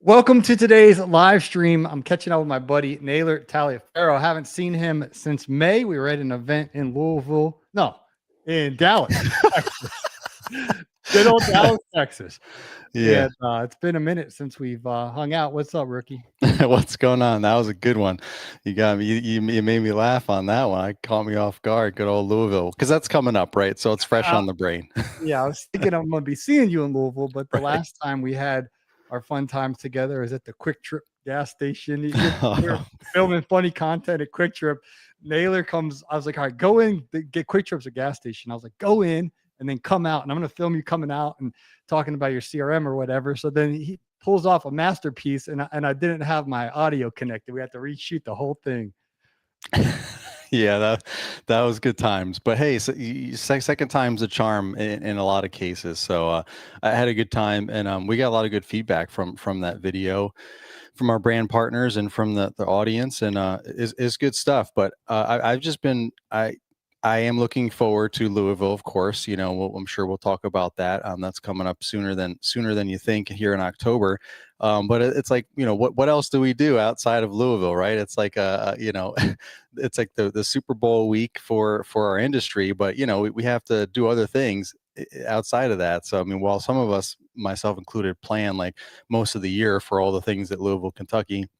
Welcome to today's live stream. I'm catching up with my buddy Naylor Taliaferro. I haven't seen him since May. We were at an event in Louisville. No, in Dallas, Texas. Good old Dallas, Texas. Yeah. And it's been a minute since we've hung out. What's up, rookie? What's going on? That was a good one. You got me. You made me laugh on that one. I caught me off guard. Good old Louisville, because that's coming up, right? So it's fresh Uh, on the brain. yeah, I was thinking I'm going to be seeing you in Louisville, but the Right. last time we had our fun times together was at the Quick Trip gas station. You're filming funny content at Quick Trip. Naylor comes. I was like, all right, go in, get Quick Trips at gas station. I was like, go in and then come out, and I'm going to film you coming out and talking about your CRM or whatever. So then he pulls off a masterpiece, and I didn't have my audio connected. We had to reshoot the whole thing. Yeah, that was good times. But hey, so second time's a charm in a lot of cases. So I had a good time, and we got a lot of good feedback from that video, from our brand partners and from the audience, and is good stuff. But I've just been I am looking forward to Louisville, of course. You know, I'm sure we'll talk about that. That's coming up sooner than you think, here in October. But it's like, what else do we do outside of Louisville, right? It's like it's like the Super Bowl week for our industry, but we have to do other things outside of that. So I mean, while some of us, myself included, plan like most of the year for all the things at Louisville, Kentucky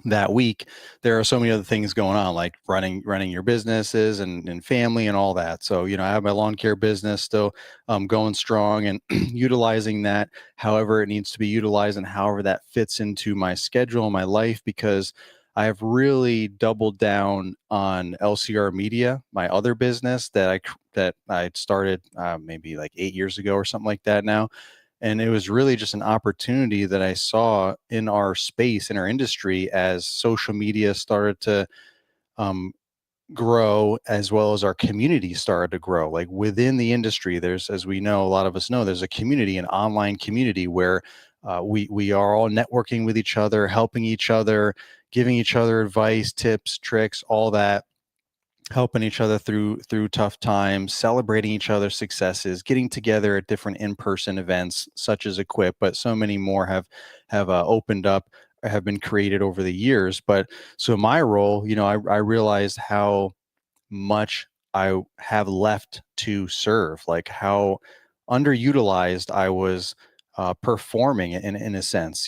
that week, there are so many other things going on, like running your businesses and family and all that. So I have my lawn care business still going strong, and utilizing that however it needs to be utilized and however that fits into my schedule and my life, because I have really doubled down on LCR Media, my other business that I started maybe like 8 years ago or something like that now. And it was really just an opportunity that I saw in our space, in our industry, as social media started to um, grow, as well as our community started to grow. Like within the industry, there's, as we know, a lot of us know, there's a community, an online community, where we are all networking with each other, helping each other, giving each other advice, tips, tricks, all that, helping each other through tough times, celebrating each other's successes, getting together at different in-person events such as Equip, but so many more have opened up, have been created over the years. But so my role, I realized how much I have left to serve, like how underutilized I was performing in a sense.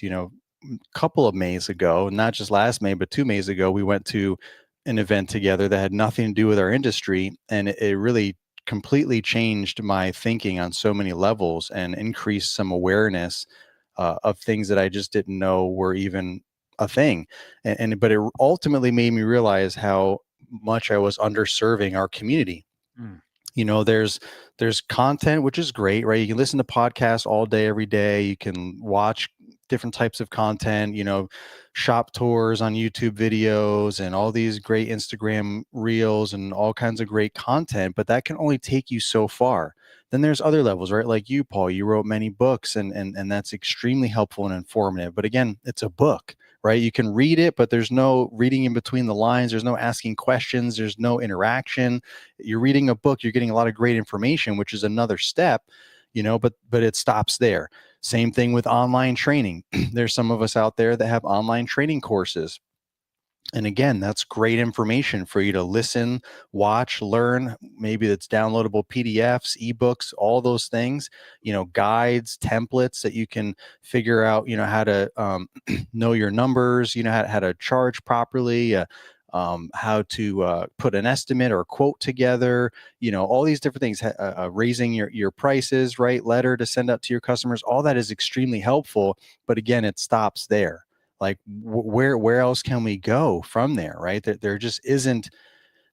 Couple of Mays ago, not just last May, but 2 Mays ago, we went to an event together that had nothing to do with our industry. And it really completely changed my thinking on so many levels and increased some awareness of things that I just didn't know were even a thing. But it ultimately made me realize how much I was underserving our community. Mm. There's content, which is great, right? You can listen to podcasts all day, every day. You can watch different types of content, shop tours on YouTube videos and all these great Instagram reels and all kinds of great content, but that can only take you so far. Then there's other levels, right? Like you, Paul, you wrote many books, and that's extremely helpful and informative. But again, it's a book, right? You can read it, but there's no reading in between the lines. There's no asking questions. There's no interaction. You're reading a book, you're getting a lot of great information, which is another step, but it stops there. Same thing with online training. There's some of us out there that have online training courses. And again, that's great information for you to listen, watch, learn. Maybe it's downloadable PDFs, ebooks, all those things, guides, templates that you can figure out, how to know your numbers, how to charge properly, how to put an estimate or a quote together, all these different things, raising your prices, right? Letter to send out to your customers. All that is extremely helpful. But again, it stops there. Like where else can we go from there, right? There just isn't,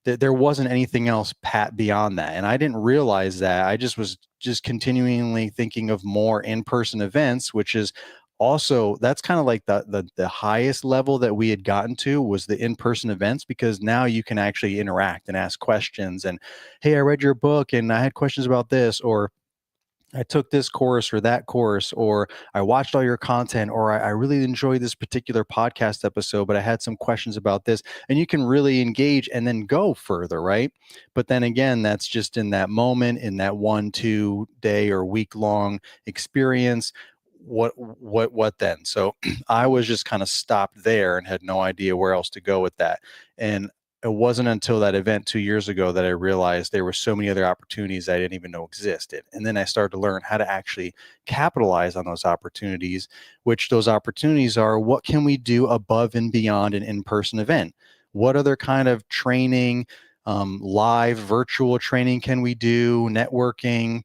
there wasn't anything else beyond that. And I didn't realize that. I was continually thinking of more in-person events, which is also, that's kind of like the highest level that we had gotten to, was the in-person events, because now you can actually interact and ask questions. And hey, I read your book and I had questions about this, or I took this course or that course, or I watched all your content, or I really enjoyed this particular podcast episode, but I had some questions about this. And you can really engage and then go further, right? But then again, that's just in that moment, in that 1-2 day or week long experience. what then? So I was just kind of stopped there and had no idea where else to go with that. And it wasn't until that event 2 years ago that I realized there were so many other opportunities I didn't even know existed. And then I started to learn how to actually capitalize on those opportunities, which those opportunities are, what can we do above and beyond an in-person event? What other kind of training, live virtual training can we do, networking,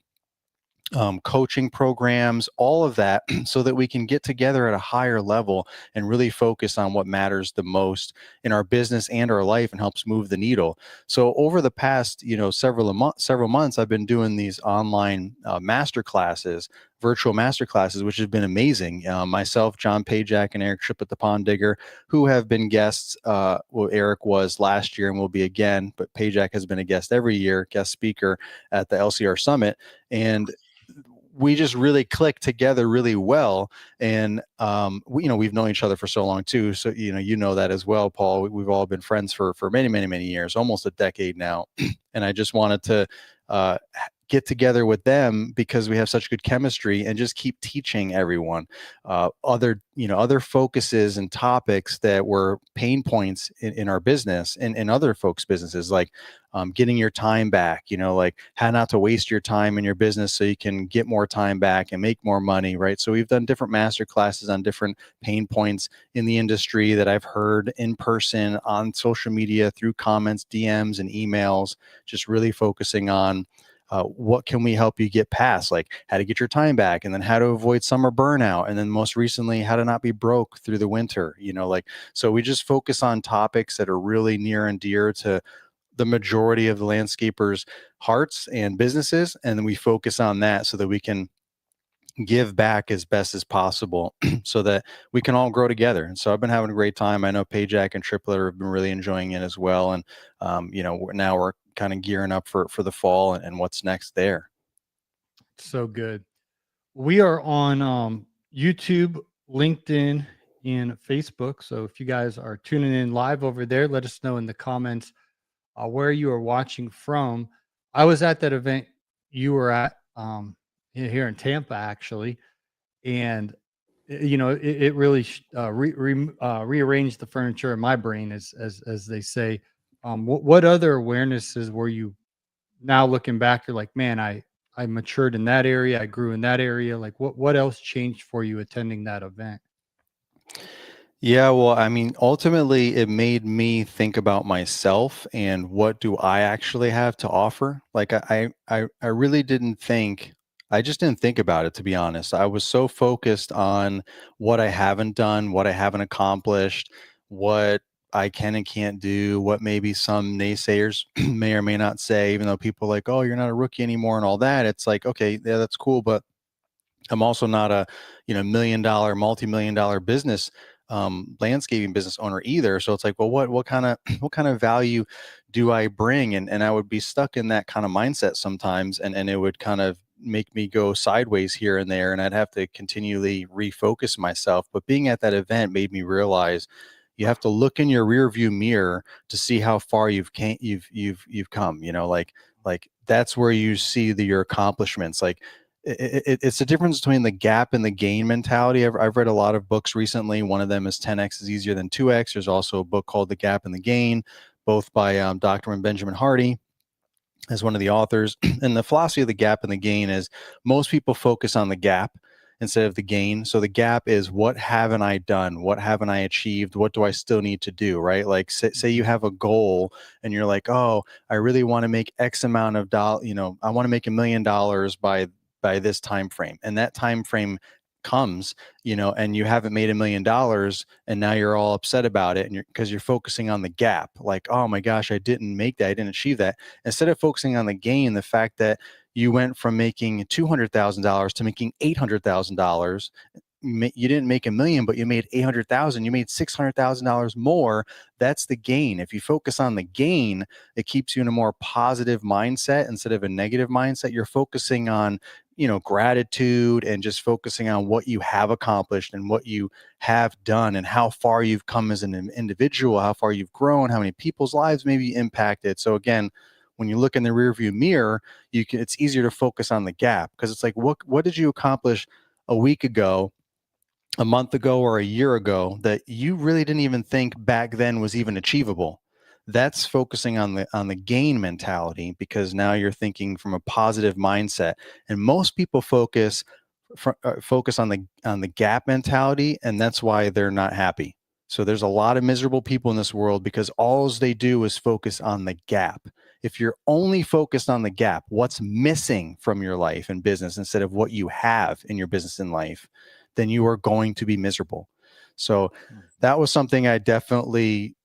coaching programs, all of that, so that we can get together at a higher level and really focus on what matters the most in our business and our life and helps move the needle. So over the past, several months, I've been doing these online master classes, virtual master classes, which have been amazing. Myself, John Pajak, and Eric Ship at the Pond Digger, who have been guests. Well, Eric was last year and will be again, but Pajak has been a guest every year, guest speaker at the LCR Summit. And we just really click together really well. And we've known each other for so long too. So that as well, Paul. We've all been friends for many, many, many years, almost a decade now. And I just wanted to get together with them because we have such good chemistry and just keep teaching everyone other focuses and topics that were pain points in our business and in other folks' businesses, like getting your time back, like how not to waste your time in your business so you can get more time back and make more money, right? So we've done different master classes on different pain points in the industry that I've heard in person, on social media, through comments, DMs, and emails, just really focusing on what can we help you get past, like how to get your time back, and then how to avoid summer burnout, and then most recently how to not be broke through the winter. So we just focus on topics that are really near and dear to the majority of the landscapers' hearts and businesses, and then we focus on that so that we can give back as best as possible so that we can all grow together. And so I've been having a great time. I know Pajak and Tripletter have been really enjoying it as well. And, now we're kind of gearing up for the fall and what's next there. So good. We are on YouTube, LinkedIn, and Facebook. So if you guys are tuning in live over there, let us know in the comments where you are watching from. I was at that event you were at here in Tampa, actually, and it really rearranged the furniture in my brain, as they say. What other awarenesses were you, now looking back, you're like, man, I matured in that area, I grew in that area. Like what else changed for you attending that event? Yeah, well, I mean, ultimately, it made me think about myself and what do I actually have to offer. Like, I really didn't think, I just didn't think about it, to be honest. I was so focused on what I haven't done, what I haven't accomplished, what I can and can't do, what maybe some naysayers may or may not say, even though people are like, oh, you're not a rookie anymore and all that. It's like, okay, yeah, that's cool, but I'm also not a, million dollar, multi-million dollar business, landscaping business owner either. So it's like, well, what kind of what kind of value do I bring? And I would be stuck in that kind of mindset sometimes, and it would kind of make me go sideways here and there, and I'd have to continually refocus myself. But being at that event made me realize you have to look in your rear view mirror to see how far you've come. Like that's where you see your accomplishments. Like it's the difference between the gap and the gain mentality. I've read a lot of books recently. One of them is 10x is easier than 2x. There's also a book called The Gap and the Gain, both by Dr. Benjamin Hardy as one of the authors. And the philosophy of the gap and the gain is most people focus on the gap instead of the gain. So the gap is, what haven't I done? What haven't I achieved? What do I still need to do? Right? Like say you have a goal and you're like, oh, I really want to make X amount of dollars, I want to make $1 million by this time frame. And that time frame comes, and you haven't made $1 million, and now you're all upset about it, and because you're focusing on the gap, like, oh my gosh, I didn't make that, I didn't achieve that, instead of focusing on the gain, the fact that you went from making $200,000 to making $800,000. You didn't make $1 million, but you made 800,000. You made $600,000 more. That's the gain. If you focus on the gain, it keeps you in a more positive mindset instead of a negative mindset. You're focusing on, gratitude and just focusing on what you have accomplished and what you have done and how far you've come as an individual, how far you've grown, how many people's lives maybe you impacted. So again, when you look in the rearview mirror, it's easier to focus on the gap, because it's like, what did you accomplish a week ago, a month ago, or a year ago that you really didn't even think back then was even achievable. That's focusing on the gain mentality, because now you're thinking from a positive mindset. And most people focus on the gap mentality, and that's why they're not happy. So there's a lot of miserable people in this world because all they do is focus on the gap. If you're only focused on the gap, what's missing from your life and business instead of what you have in your business and life, then you are going to be miserable. So that was something I definitely,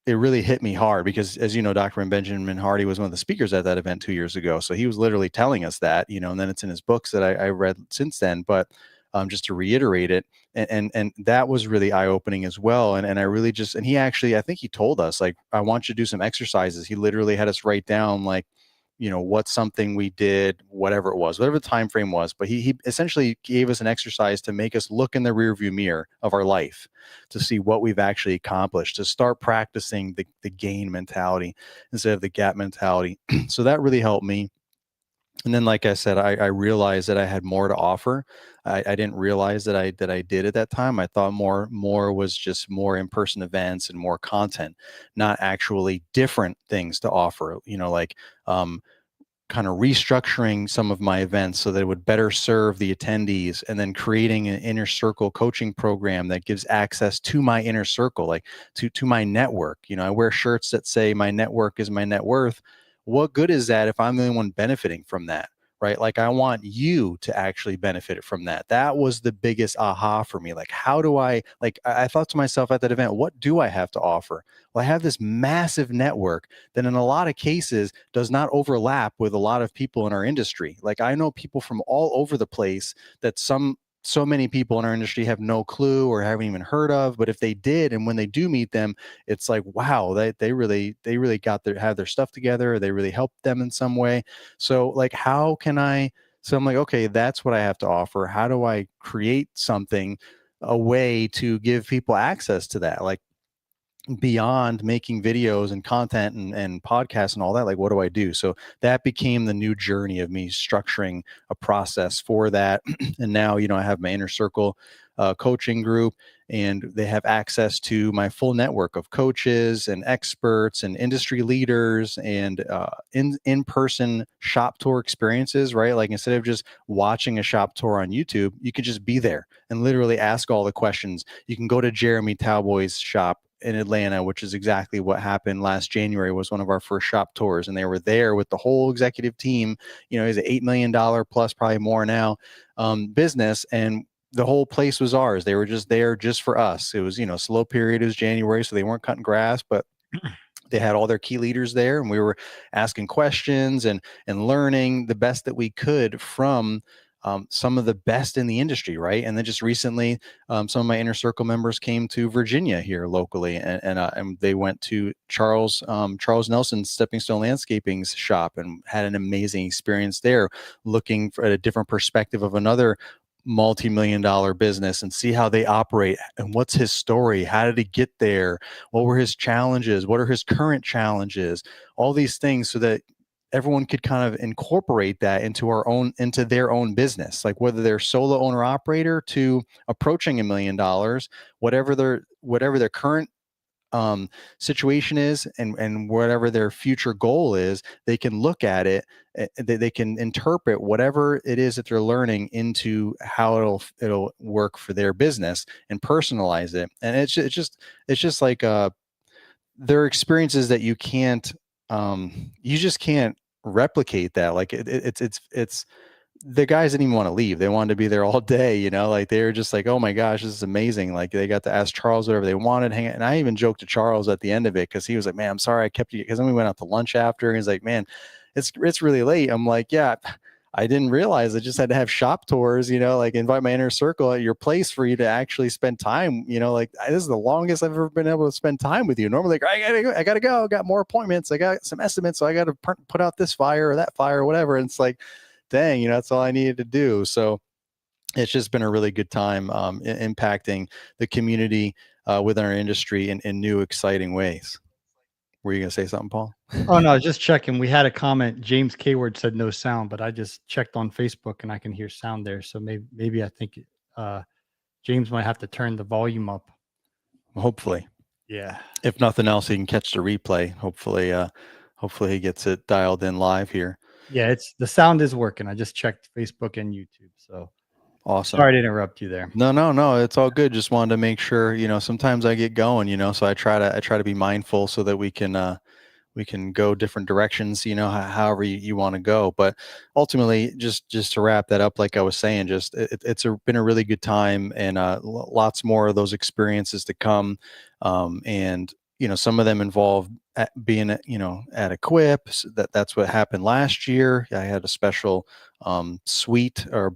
it really hit me hard, because as you know, Dr. Benjamin Hardy was one of the speakers at that event 2 years ago. So he was literally telling us that, and then it's in his books that I read since then. But just to reiterate it, and that was really eye opening as well. And I really just, and he actually, I think he told us, like, I want you to do some exercises. He literally had us write down, like, what's something we did, whatever it was, whatever the time frame was. But he essentially gave us an exercise to make us look in the rearview mirror of our life to see what we've actually accomplished, to start practicing the gain mentality instead of the gap mentality. So that really helped me. And then, like I said, I realized that I had more to offer. I didn't realize that I did at that time. I thought more was just more in-person events and more content, not actually different things to offer. Like kind of restructuring some of my events so that it would better serve the attendees, and then creating an inner circle coaching program that gives access to my inner circle, like to my network. I wear shirts that say my network is my net worth. What good is that if I'm the only one benefiting from that? Right? Like, I want you to actually benefit from that. That was the biggest aha for me. Like, how do I thought to myself at that event, what do I have to offer? Well, I have this massive network that in a lot of cases does not overlap with a lot of people in our industry. Like, I know people from all over the place that so many people in our industry have no clue or haven't even heard of. But if they did, and when they do meet them, it's like, wow, they really have their stuff together, or they really helped them in some way. So, like, how can I? So I'm like, okay, that's what I have to offer. How do I create something, a way to give people access to that? Like, beyond making videos and content and podcasts and all that, like, what do I do? So that became the new journey of me structuring a process for that. And now, I have my inner circle coaching group, and they have access to my full network of coaches and experts and industry leaders, and in-person shop tour experiences, right? Like, instead of just watching a shop tour on YouTube, you could just be there and literally ask all the questions. You can go to Jeremy Talboy's shop in Atlanta, which is exactly what happened last January, was one of our first shop tours. And they were there with the whole executive team. He's an $8 million plus, probably more now, business. And the whole place was ours. They were just there just for us. It was, slow period. It was January, so they weren't cutting grass, but they had all their key leaders there, and we were asking questions and learning the best that we could from some of the best in the industry, right? And then just recently, some of my inner circle members came to Virginia here locally, and they went to Charles Nelson's Stepping Stone Landscaping's shop and had an amazing experience there, looking at a different perspective of another multi-million-dollar business, and see how they operate and what's his story. How did he get there? What were his challenges? What are his current challenges? All these things, so that everyone could kind of incorporate that into their own business, like whether they're solo owner operator to approaching $1 million, whatever their current situation is, and whatever their future goal is, they can look at it, they can interpret whatever it is that they're learning into how it'll work for their business, and personalize it. And it's just like there are experiences that you just can't replicate that. Like, it's the guys didn't even want to leave. They wanted to be there all day, like, they were just like, oh my gosh, this is amazing. Like, they got to ask Charles whatever they wanted, hang out. And I even joked to Charles at the end of it, because he was like, man, I'm sorry I kept you, because then we went out to lunch after, and he's like, man, it's really late. I'm like, yeah, I didn't realize I just had to have shop tours, like invite my inner circle at your place for you to actually spend time, like, this is the longest I've ever been able to spend time with you. Normally, like, I gotta go, I got more appointments, I got some estimates, so I got to put out this fire or that fire or whatever. And it's like, dang, that's all I needed to do. So it's just been a really good time impacting the community within our industry in new, exciting ways. Were you going to say something, Paul? Oh, no, just checking. We had a comment. James Kayward said no sound, but I just checked on Facebook and I can hear sound there. So maybe I think James might have to turn the volume up. Hopefully, Yeah. if nothing else, he can catch the replay. Hopefully he gets it dialed in live here. Yeah, the sound is working. I just checked Facebook and YouTube. So Awesome. sorry to interrupt you there. No, it's all good. Just wanted to make sure, sometimes I get going, so I try to be mindful so that we can go different directions, however you want to go. But ultimately, just to wrap that up, like I was saying, just been a really good time, and lots more of those experiences to come. And some of them involve being at Equip. So that's what happened last year. I had a special suite, or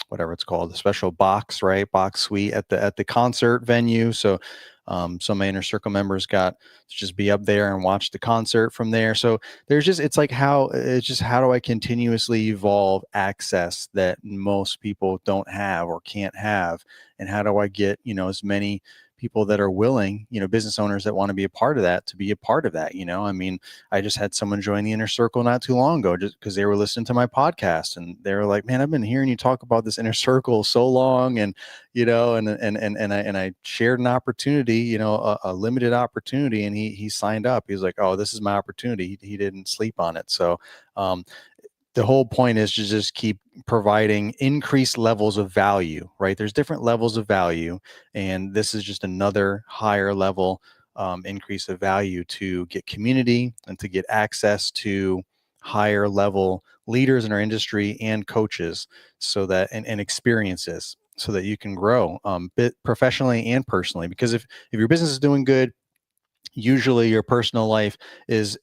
whatever it's called, the special box, right? Box suite at the concert venue. So some of my inner circle members got to just be up there and watch the concert from there. So it's how do I continuously evolve access that most people don't have or can't have? And how do I get, as many people that are willing, business owners that want to be a part of that, to be a part of that? I mean, I just had someone join the inner circle not too long ago, just because they were listening to my podcast, and they were like, man, I've been hearing you talk about this inner circle so long. And I shared an opportunity, a limited opportunity, and he signed up. He was like, oh, this is my opportunity. He didn't sleep on it. So the whole point is to just keep providing increased levels of value, right? There's different levels of value, and this is just another higher level increase of value to get community and to get access to higher level leaders in our industry and coaches, so that and experiences, so that you can grow professionally and personally. Because if your business is doing good, usually your personal life is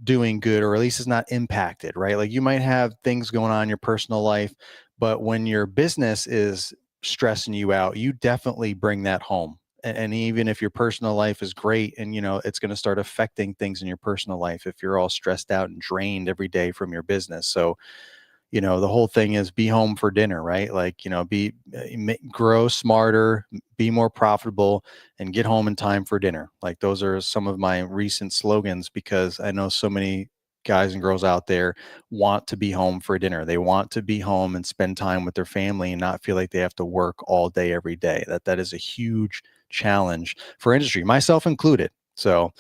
doing good, or at least is not impacted, right? Like, you might have things going on in your personal life, but when your business is stressing you out, you definitely bring that home. And even if your personal life is great, and it's going to start affecting things in your personal life if you're all stressed out and drained every day from your business. So the whole thing is be home for dinner, right? Like, grow smarter, be more profitable, and get home in time for dinner. Like, those are some of my recent slogans, because I know so many guys and girls out there want to be home for dinner. They want to be home and spend time with their family and not feel like they have to work all day, every day. That is a huge challenge for industry, myself included. So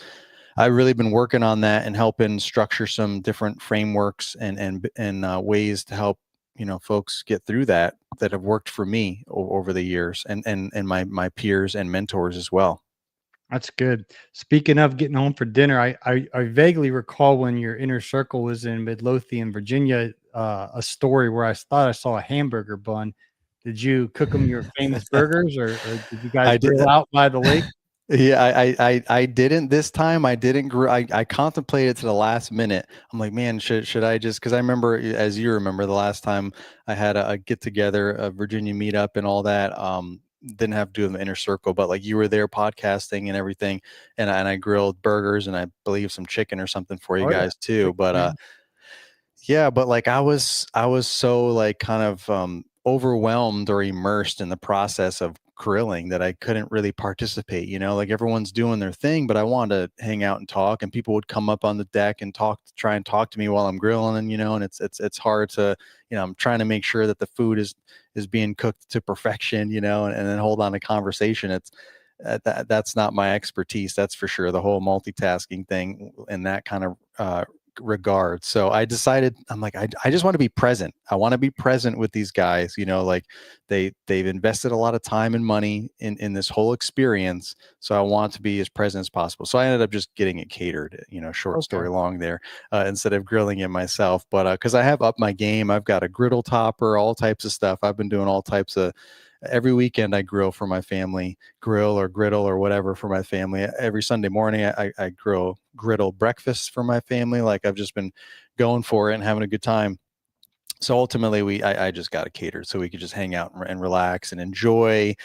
I've really been working on that and helping structure some different frameworks and ways to help folks get through that have worked for me over the years, and my peers and mentors as well. That's good. Speaking of getting home for dinner, I vaguely recall when your inner circle was in Midlothian, Virginia, a story where I thought I saw a hamburger bun. Did you cook them your famous burgers, or did you guys I did. grill out by the lake? Yeah, I didn't this time. I didn't. I contemplated to the last minute. I'm like, man, should I just? Because I remember, as you remember, the last time I had a get together, a Virginia meetup, and all that. Didn't have to do in the inner circle, but like, you were there podcasting and everything, and I grilled burgers and I believe some chicken or something for you Oh yeah, guys too. chicken But wings. yeah, but like, I was so, like, kind of overwhelmed or immersed in the process of grilling that I couldn't really participate. Like, everyone's doing their thing, but I wanted to hang out and talk, and people would come up on the deck and try and talk to me while I'm grilling, and it's hard to, I'm trying to make sure that the food is being cooked to perfection, and then hold on to conversation. It's that's not my expertise, that's for sure. The whole multitasking thing in that kind of regard. So I decided, I'm like, I just want to be present. I want to be present with these guys, like, they've invested a lot of time and money in this whole experience. So I want to be as present as possible. So I ended up just getting it catered, short Okay. story long there, instead of grilling it myself. But because I have upped my game, I've got a griddle topper, all types of stuff. I've been doing all types of, every weekend I grill for my family, grill or griddle or whatever for my family. Every Sunday morning I griddle breakfast for my family. Like, I've just been going for it and having a good time. So ultimately I just got it catered so we could just hang out and relax and enjoy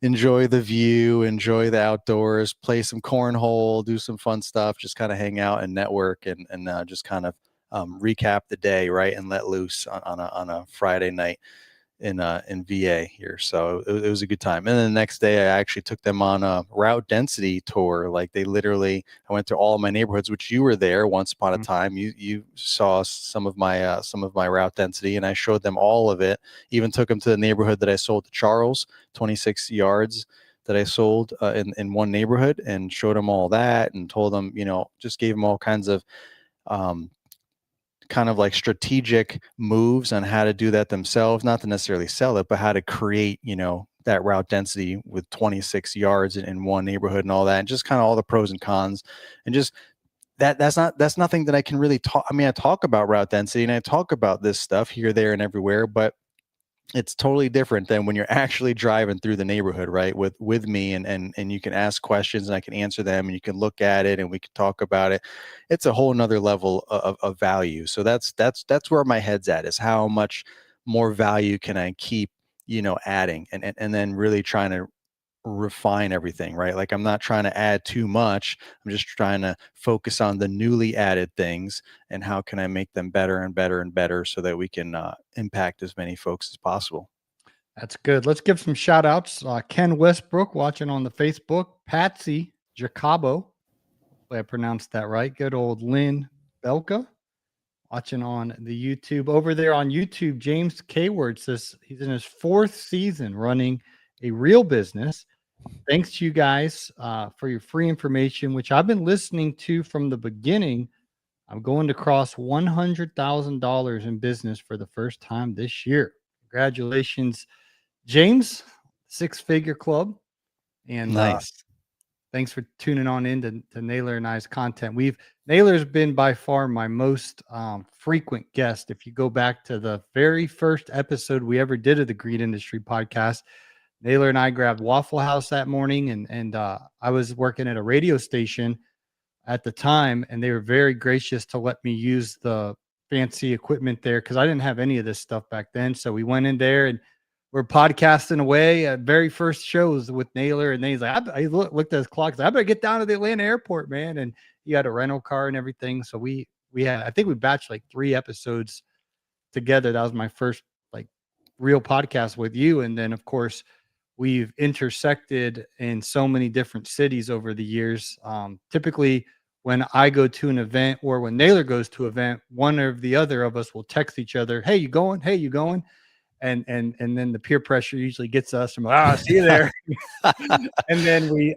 the view, enjoy the outdoors, play some cornhole, do some fun stuff, just kind of hang out and network, and just kind of recap the day, right, and let loose on a Friday night. in VA here. So it was a good time. And then the next day I actually took them on a route density tour. Like I went to all of my neighborhoods, which you were there once upon a time. You saw some of my route density, and I showed them all of it. Even took them to the neighborhood that I sold to Charles, 26 yards that I sold in one neighborhood, and showed them all that and told them, just gave them all kinds of kind of like strategic moves on how to do that themselves, not to necessarily sell it, but how to create, that route density with 26 yards in one neighborhood and all that, and just kind of all the pros and cons. And just that's nothing that I can really talk. I mean, I talk about route density and I talk about this stuff here, there, and everywhere, but it's totally different than when you're actually driving through the neighborhood, right? With me, and you can ask questions and I can answer them, and you can look at it and we can talk about it. It's a whole nother level of value. So that's where my head's at, is how much more value can I keep, adding, and then really trying to refine everything, right? Like I'm not trying to add too much. I'm just trying to focus on the newly added things and how can I make them better and better and better so that we can impact as many folks as possible. That's good. Let's give some shout outs. Ken Westbrook watching on the Facebook, Patsy Jacobo. Hopefully I pronounced that right. Good old Lynn Belka watching on the YouTube. Over there on YouTube, James Kayward says he's in his 4th season running a real business. Thanks to you guys for your free information, which I've been listening to from the beginning. I'm going to cross $100,000 in business for the first time this year. Congratulations, James, 6-figure club. And nice. Thanks for tuning on in to Naylor and I's content. Naylor's been by far my most frequent guest. If you go back to the very first episode we ever did of the Green Industry Podcast, Naylor and I grabbed Waffle House that morning, and I was working at a radio station at the time, and they were very gracious to let me use the fancy equipment there because I didn't have any of this stuff back then. So we went in there and we're podcasting away at very first shows with Naylor, and then he's like, I looked at his clock, I better get down to the Atlanta airport, man. And he had a rental car and everything. So we had, I think we batched like 3 episodes together. That was my first like real podcast with you. And then of course we've intersected in so many different cities over the years. Typically when I go to an event or when Naylor goes to an event, one or the other of us will text each other, hey, you going? Hey, you going? And then the peer pressure usually gets us from, see you there. And then we,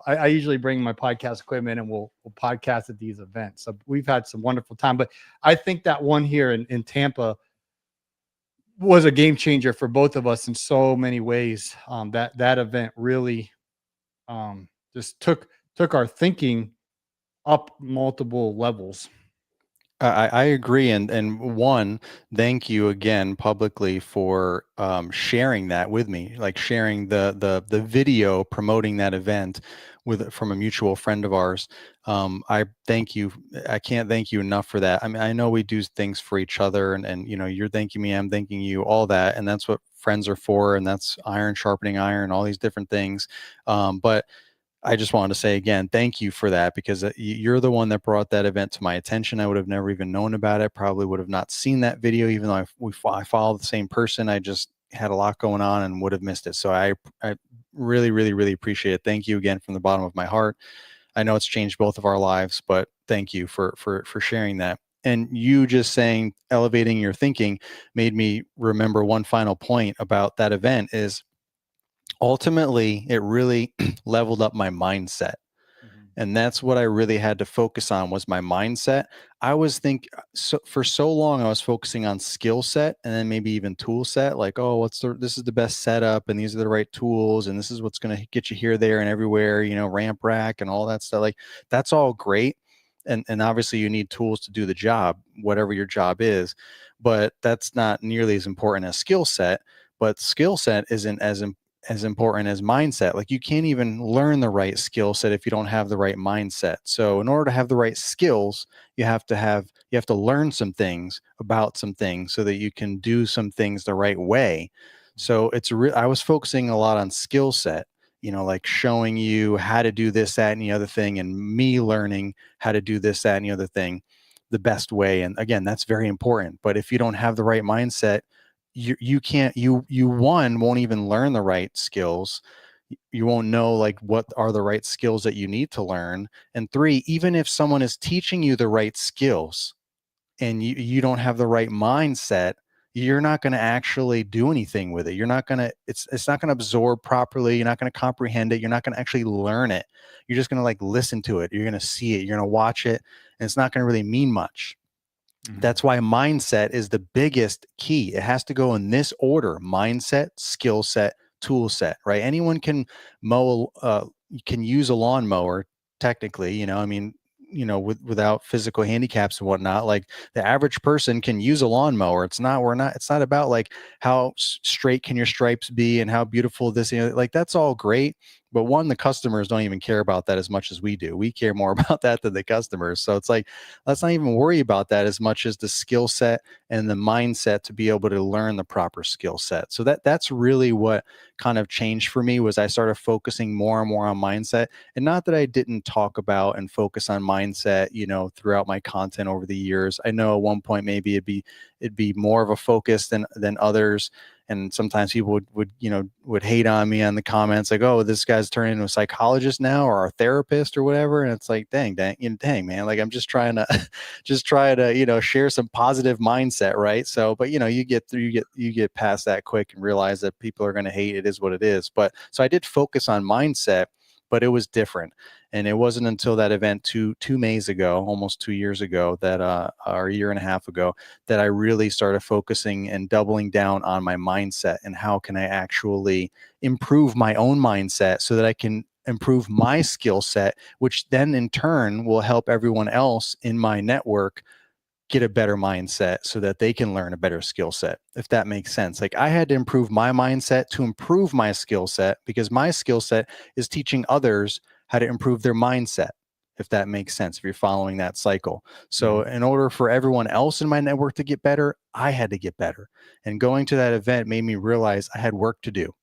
I usually bring my podcast equipment and we'll podcast at these events. So we've had some wonderful time, but I think that one here in Tampa was a game changer for both of us in so many ways. That event really just took our thinking up multiple levels. I agree, and one, thank you again publicly for sharing that with me, like sharing the video promoting that event from a mutual friend of ours. I thank you. I can't thank you enough for that. I mean, I know we do things for each other, and you're thanking me, I'm thanking you, all that, and that's what friends are for, and that's iron sharpening iron, all these different things. But I just wanted to say again, thank you for that, because you're the one that brought that event to my attention. I would have never even known about it. Probably would have not seen that video, even though I follow the same person. I just had a lot going on and would have missed it. So I really, really, really appreciate it. Thank you again from the bottom of my heart. I know it's changed both of our lives, but thank you for sharing that. And you just saying elevating your thinking made me remember one final point about that event is, ultimately, it really leveled up my mindset. And that's what I really had to focus on, was my mindset. I was for so long, I was focusing on skill set and then maybe even tool set, like, oh, this is the best setup and these are the right tools and this is what's going to get you here, there, and everywhere, ramp rack and all that stuff. Like, that's all great. And obviously you need tools to do the job, whatever your job is, but that's not nearly as important as skill set. But skill set isn't as important as mindset. Like, you can't even learn the right skill set if you don't have the right mindset. So in order to have the right skills, you have to learn some things about some things so that you can do some things the right way. So I was focusing a lot on skill set, like showing you how to do this, that, and the other thing, and me learning how to do this, that, and the other thing the best way. And again, that's very important. But if you don't have the right mindset, you can't, you one won't even learn the right skills. You won't know like what are the right skills that you need to learn. And three, even if someone is teaching you the right skills and you don't have the right mindset, you're not going to actually do anything with it. You're not going to, it's not going to absorb properly. You're not going to comprehend it. You're not going to actually learn it. You're just going to like listen to it. You're going to see it. You're going to watch it, and it's not going to really mean much. That's why mindset is the biggest key. It has to go in this order: mindset, skill set, tool set, right? Anyone can can use a lawnmower technically, I mean, without physical handicaps and whatnot. Like the average person can use a lawnmower. It's not about like how straight can your stripes be and how beautiful this, like that's all great. But one, the customers don't even care about that as much as we do. We care more about that than the customers. So it's like, let's not even worry about that as much as the skill set and the mindset to be able to learn the proper skill set. So that's really what kind of changed for me, was I started focusing more and more on mindset. And not that I didn't talk about and focus on mindset, throughout my content over the years. I know at one point maybe it'd be more of a focus than others. And sometimes people would hate on me on the comments, like, oh, this guy's turning into a psychologist now or a therapist or whatever. And it's like, dang, man, like I'm just trying to share some positive mindset, right? So, but you get past that quick and realize that people are going to hate. It is what it is. But so I did focus on mindset, but it was different. And it wasn't until that event two Mays ago, almost 2 years ago, that or a year and a half ago, that I really started focusing and doubling down on my mindset and how can I actually improve my own mindset so that I can improve my skill set, which then in turn will help everyone else in my network get a better mindset so that they can learn a better skill set, if that makes sense. Like I had to improve my mindset to improve my skill set, because my skill set is teaching others how to improve their mindset, if that makes sense, if you're following that cycle. So in order for everyone else in my network to get better, I had to get better. And going to that event made me realize I had work to do.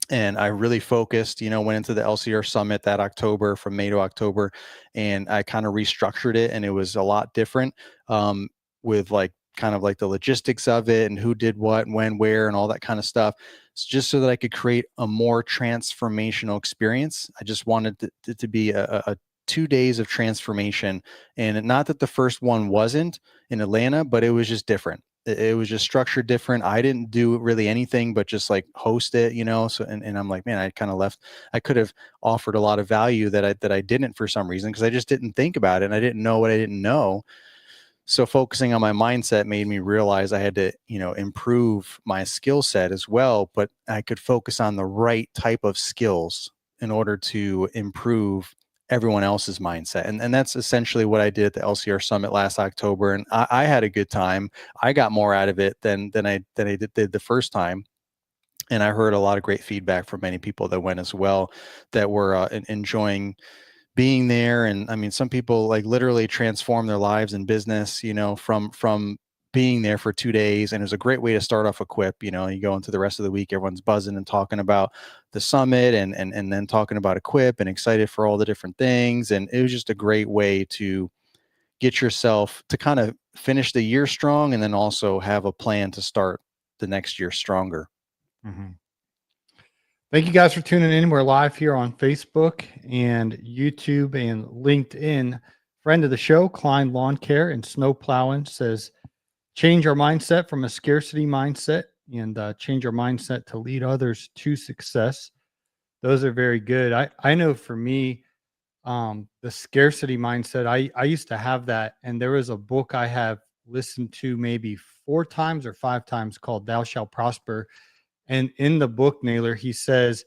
And I really focused, went into the LCR Summit that October, from May to October, and I kind of restructured it. And it was a lot different, with like kind of like the logistics of it and who did what, when, where, and all that kind of stuff. It's just so that I could create a more transformational experience. I just wanted it to be a 2 days of transformation. And not that the first one wasn't in Atlanta, but it was just different. It was just structured different. I didn't do really anything but just like host it, So, and I'm like, man, I kind of I could have offered a lot of value that I didn't for some reason, because I just didn't think about it and I didn't know what I didn't know. So focusing on my mindset made me realize I had to, improve my skill set as well, but I could focus on the right type of skills in order to improve everyone else's mindset. And that's essentially what I did at the LCR Summit last October. And I had a good time. I got more out of it than I did the first time. And I heard a lot of great feedback from many people that went as well, that were enjoying being there. And I mean, some people like literally transform their lives and business, from being there for 2 days. And it was a great way to start off Equip. You go into the rest of the week, everyone's buzzing and talking about the summit, and then talking about Equip and excited for all the different things. And it was just a great way to get yourself to kind of finish the year strong, and then also have a plan to start the next year stronger. Thank you guys for tuning in. We're live here on Facebook and YouTube and LinkedIn. Friend of the show, Klein Lawn Care and Snow Plowing, says, change our mindset from a scarcity mindset and change our mindset to lead others to success. Those are very good. I know for me, the scarcity mindset, I used to have that. And there was a book I have listened to maybe 4 times or 5 times called Thou Shalt Prosper. And in the book, Naylor, he says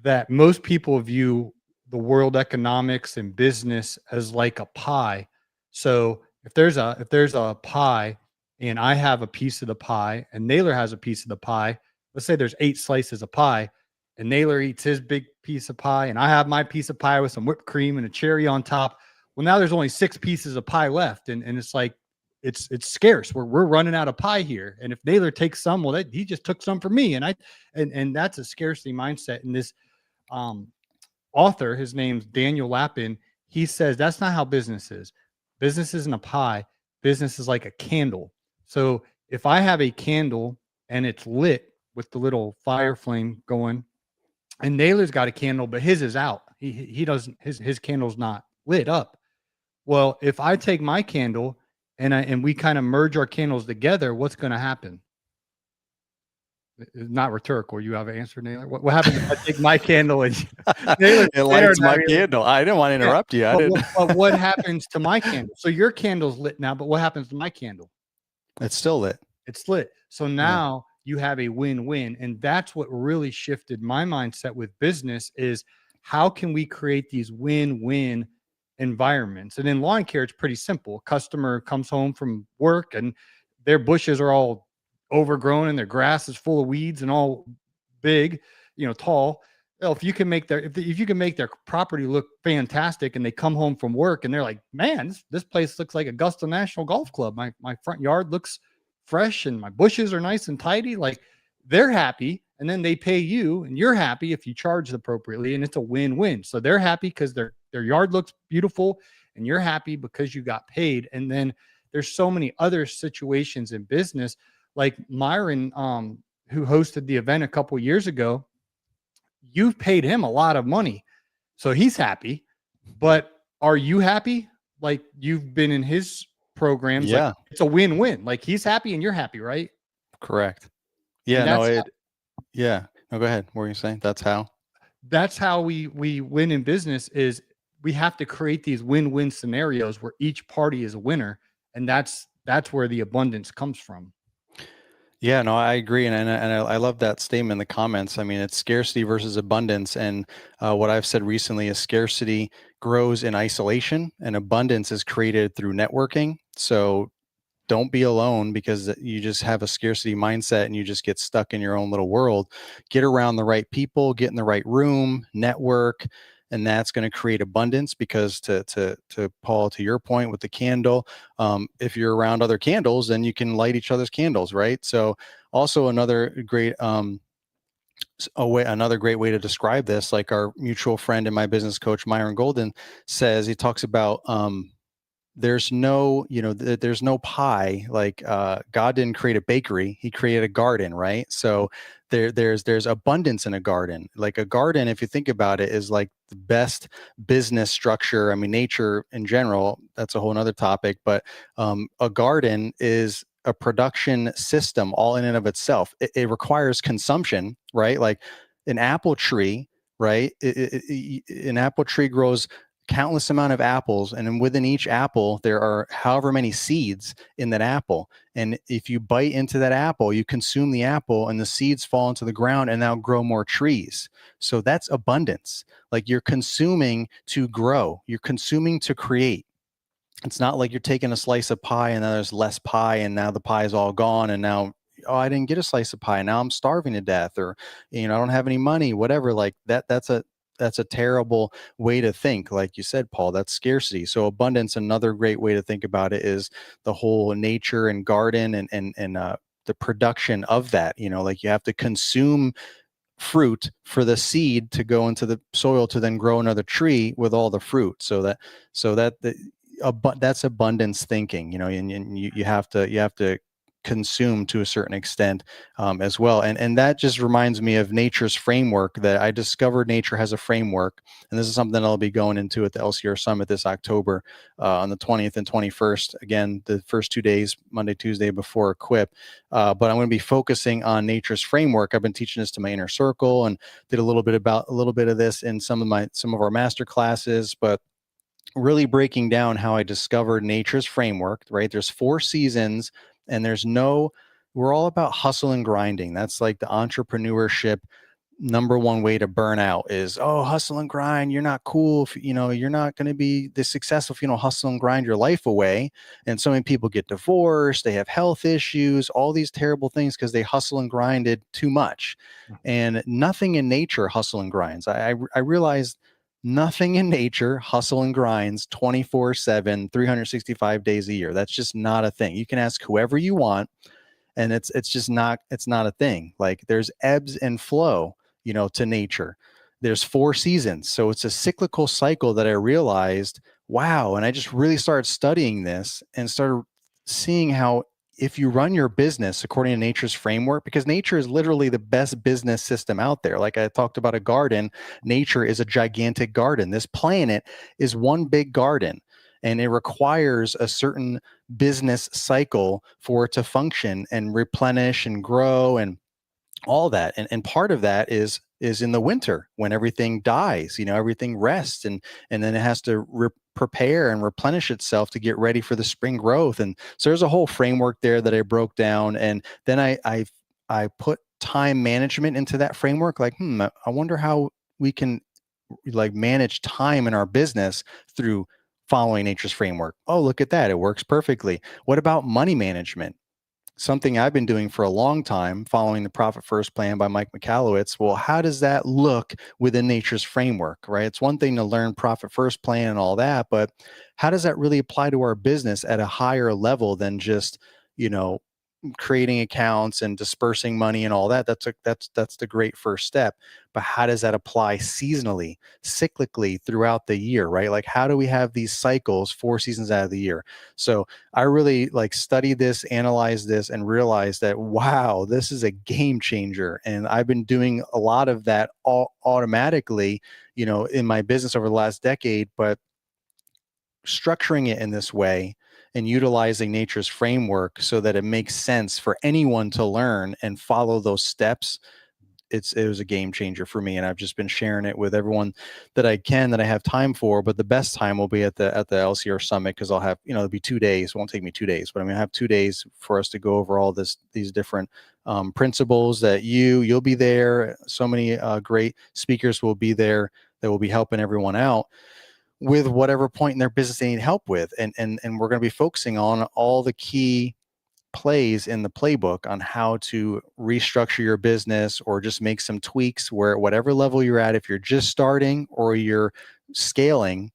that most people view the world economics and business as like a pie. So if there's a pie and I have a piece of the pie and Naylor has a piece of the pie, let's say there's 8 slices of pie and Naylor eats his big piece of pie and I have my piece of pie with some whipped cream and a cherry on top. Well, now there's only 6 pieces of pie left. And it's like, it's scarce. We're running out of pie here. And if Naylor takes some, well, he just took some from me. And that's a scarcity mindset. And this author, his name's Daniel Lapin, he says that's not how business is. Business isn't a pie. Business is like a candle. So if I have a candle and it's lit with the little fire flame going. And Naylor's got a candle, but his is out. He doesn't, his candle's not lit up. Well, if I take my candle and we kind of merge our candles together, what's going to happen? It's not rhetorical. You have an answer, Naylor? What happens if I take my candle and Naylor's It lights my staring at me? candle. I didn't want to interrupt you. I But didn't. what happens to my candle? So your candle's lit now, but what happens to my candle? It's still lit. It's lit. So now you have a win-win. And that's what really shifted my mindset with business is how can we create these win-win environments? And in lawn care, it's pretty simple. A customer comes home from work and their bushes are all overgrown and their grass is full of weeds and all big, tall. Well, if you can make their property look fantastic and they come home from work and they're like, man, this place looks like Augusta National Golf Club. My front yard looks fresh and my bushes are nice and tidy. Like they're happy. And then they pay you and you're happy if you charge appropriately. And it's a win-win. So they're happy because their yard looks beautiful and you're happy because you got paid. And then there's so many other situations in business like Myron, who hosted the event a couple years ago. You've paid him a lot of money. So he's happy, but are you happy? Like you've been in his programs. Yeah. Like, it's a win-win. Like he's happy and you're happy, right? Correct. Yeah. Yeah. No, go ahead. What were you saying? That's how we win in business is we have to create these win-win scenarios where each party is a winner. And that's where the abundance comes from. Yeah, no, I agree. And I love that statement in the comments. I mean, it's scarcity versus abundance. And what I've said recently is scarcity grows in isolation and abundance is created through networking. So don't be alone because you just have a scarcity mindset and you just get stuck in your own little world. Get around the right people, get in the right room, network, and that's going to create abundance because to Paul, to your point with the candle, if you're around other candles, then you can light each other's candles, right? So also another great another great way to describe this, like our mutual friend and my business coach, Myron Golden, says, he talks about there's no, there's no pie. Like God didn't create a bakery; He created a garden, right? So there's abundance in a garden. Like a garden, if you think about it, is like the best business structure. I mean, nature in general, that's a whole nother topic. But a garden is a production system all in and of itself. It requires consumption, right? Like an apple tree, right? An apple tree grows countless amount of apples, and within each apple there are however many seeds in that apple, and if you bite into that apple, you consume the apple and the seeds fall into the ground and now grow more trees. So that's abundance. Like you're consuming to grow, you're consuming to create. It's not like you're taking a slice of pie and then there's less pie and now the pie is all gone and now, oh, I didn't get a slice of pie, now I'm starving to death, or I don't have any money, whatever. Like that's a terrible way to think. Like you said, Paul, that's scarcity. So abundance, another great way to think about it is the whole nature and garden and the production of that. Like you have to consume fruit for the seed to go into the soil to then grow another tree with all the fruit. That's abundance thinking, and you have to consume to a certain extent as well. And that just reminds me of nature's framework, that I discovered nature has a framework. And this is something I'll be going into at the LCR Summit this October on the 20th and 21st. Again, the first 2 days, Monday, Tuesday before Equip. But I'm going to be focusing on nature's framework. I've been teaching this to my inner circle and did a little bit of this in some of our master classes, but really breaking down how I discovered nature's framework, right? There's 4 seasons. And we're all about hustle and grinding. That's like the entrepreneurship number one way to burn out is, oh, hustle and grind. You're not cool. If, you're not going to be this successful if you don't hustle and grind your life away. And so many people get divorced. They have health issues, all these terrible things because they hustle and grinded too much. And nothing in nature hustle and grinds. I realized nothing in nature hustle and grinds 24/7, 365 days a year. That's just not a thing. You can ask whoever you want, and it's not a thing. Like there's ebbs and flow, to nature. There's 4 seasons. So it's a cyclical cycle that I realized, wow. And I just really started studying this and started seeing how if you run your business according to nature's framework, because nature is literally the best business system out there. Like I talked about a garden, nature is a gigantic garden. This planet is one big garden, and it requires a certain business cycle for it to function and replenish and grow and all that. And part of that is in the winter when everything dies, everything rests, and then it has to prepare and replenish itself to get ready for the spring growth. And so there's a whole framework there that I broke down, and then I put time management into that framework. Like, I wonder how we can like manage time in our business through following nature's framework. Oh, look at that, it works perfectly. What about money management? Something I've been doing for a long time, following the Profit First plan by Mike Michalowicz. Well, how does that look within nature's framework, right? It's one thing to learn Profit First plan and all that, but how does that really apply to our business at a higher level than just, creating accounts and dispersing money and all that? That's the great first step. But how does that apply seasonally, cyclically throughout the year, right? Like, how do we have these cycles 4 seasons out of the year? So I really like studied this, analyzed this, and realized that, wow, this is a game changer. And I've been doing a lot of that automatically, in my business over the last decade, but structuring it in this way and utilizing nature's framework so that it makes sense for anyone to learn and follow those steps, it was a game changer for me. And I've just been sharing it with everyone that I have time for. But the best time will be at the LCR Summit, because I'll have, it'll be 2 days. It won't take me 2 days, but I'm gonna have 2 days for us to go over all these different principles that you'll be there. So many great speakers will be there that will be helping everyone out with whatever point in their business they need help with. And we're going to be focusing on all the key plays in the playbook on how to restructure your business or just make some tweaks where at whatever level you're at, if you're just starting or you're scaling,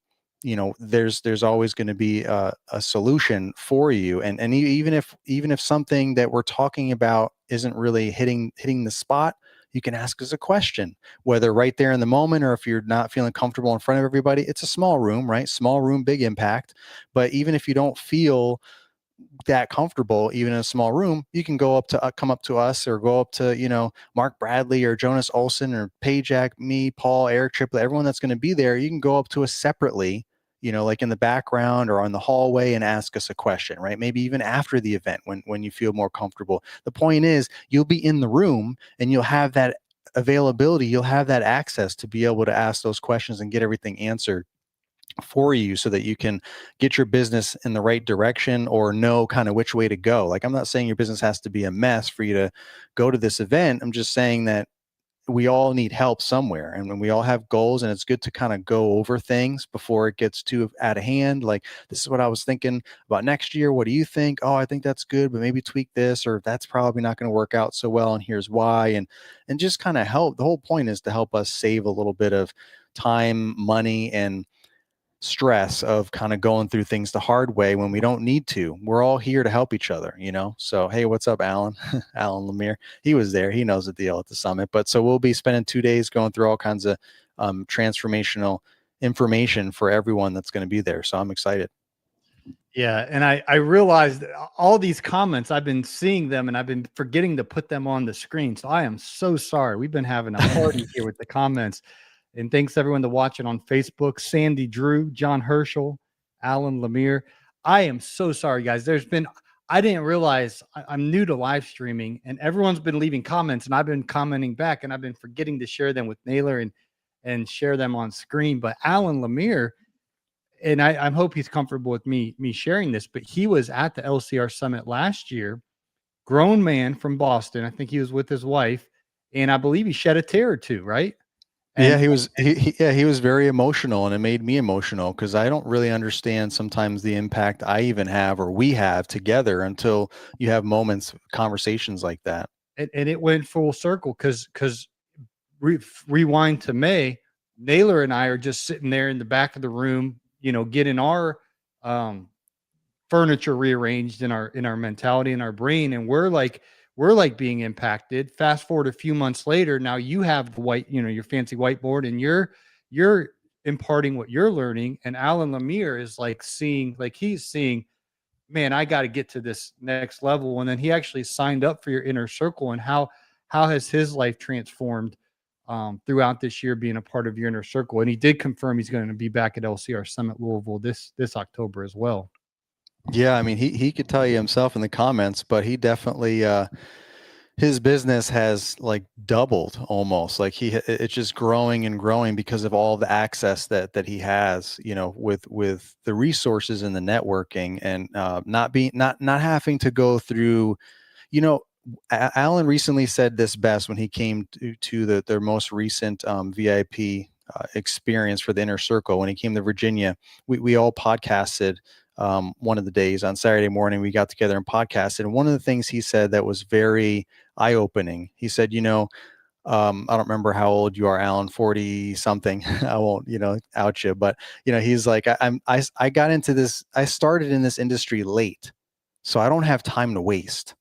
there's always going to be a solution for you. And even if something that we're talking about isn't really hitting the spot, you can ask us a question, whether right there in the moment or if you're not feeling comfortable in front of everybody. It's a small room, right? Small room, big impact. But even if you don't feel that comfortable, even in a small room, you can come up to us, or go up to, Mark Bradley or Jonas Olson or Pajak, me, Paul, Eric Triplett, everyone that's going to be there. You can go up to us separately, like in the background or on the hallway, and ask us a question, right? Maybe even after the event when you feel more comfortable. The point is, you'll be in the room and you'll have that availability, you'll have that access to be able to ask those questions and get everything answered for you, so that you can get your business in the right direction or know kind of which way to go. Like, I'm not saying your business has to be a mess for you to go to this event. I'm just saying that we all need help somewhere, and when we all have goals, and it's good to kind of go over things before it gets too out of hand. Like, this is what I was thinking about next year. What do you think? Oh, I think that's good, but maybe tweak this, or that's probably not going to work out so well, and here's why. And just kind of help. The whole point is to help us save a little bit of time, money, and stress of kind of going through things the hard way when we don't need to. We're all here to help each other, So, hey, what's up, Alan? Alan Lemire. He was there. He knows the deal at the summit. But so we'll be spending 2 days going through all kinds of transformational information for everyone that's going to be there. So I'm excited. Yeah. And I realized all these comments, I've been seeing them and I've been forgetting to put them on the screen. So I am so sorry. We've been having a party here with the comments. And thanks everyone to watching on Facebook. Sandy Drew, John Herschel, Alan Lemire. I am so sorry, guys. I didn't realize I'm new to live streaming, and everyone's been leaving comments, and I've been commenting back, and I've been forgetting to share them with Naylor and share them on screen. But Alan Lemire, and I hope he's comfortable with me sharing this, but he was at the LCR Summit last year, grown man from Boston. I think he was with his wife, and I believe he shed a tear or two, right? Yeah, he was very emotional, and it made me emotional because I don't really understand sometimes the impact I even have or we have together until you have moments, conversations like that. And it went full circle because rewind to May, Naylor and I are just sitting there in the back of the room, getting our furniture rearranged in our mentality and our brain, and we're like being impacted. Fast forward a few months later, now you have the your fancy whiteboard, and you're imparting what you're learning, and Alan Lemire is he's seeing man, I got to get to this next level. And then he actually signed up for your inner circle. And how has his life transformed throughout this year being a part of your inner circle? And he did confirm he's going to be back at LCR Summit Louisville this October as well. Yeah, I mean, he could tell you himself in the comments, but he definitely his business has like doubled almost. Like it's just growing and growing because of all the access that he has, you know, with the resources and the networking, and not having to go through, you know. Alan recently said this best when he came to their most recent VIP experience for the inner circle. When he came to Virginia, we all podcasted one of the days on Saturday morning. We got together and podcasted. And one of the things he said that was very eye opening, he said, you know, I don't remember how old you are, Alan, 40 something. I won't, you know, out you, but you know, he's like, I got into this, I started in this industry late, so I don't have time to waste.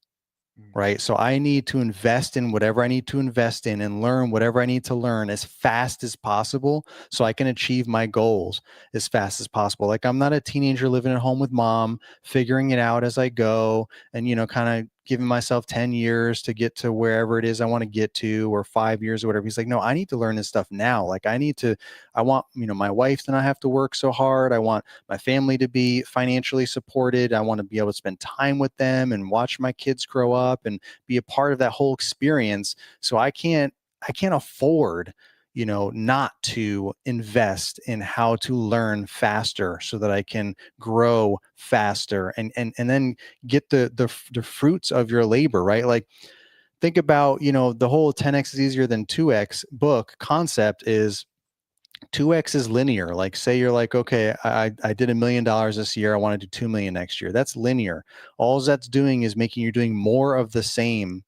Right. So I need to invest in whatever I need to invest in and learn whatever I need to learn as fast as possible so I can achieve my goals as fast as possible. Like, I'm not a teenager living at home with mom, figuring it out as I go and, you know, kind of giving myself 10 years to get to wherever it is I want to get to, or 5 years or whatever. He's like, no, I need to learn this stuff now. Like, I want, you know, my wife to not have to work so hard. I want my family to be financially supported. I want to be able to spend time with them and watch my kids grow up and be a part of that whole experience. So I can't afford, you know, not to invest in how to learn faster so that I can grow faster and then get the fruits of your labor, right? Like, think about, you know, the whole 10x is easier than 2x book concept is 2x is linear. Like, say you're like, okay, I did $1 million this year. I want to do 2 million next year. That's linear. All that's doing is making you doing more of the same,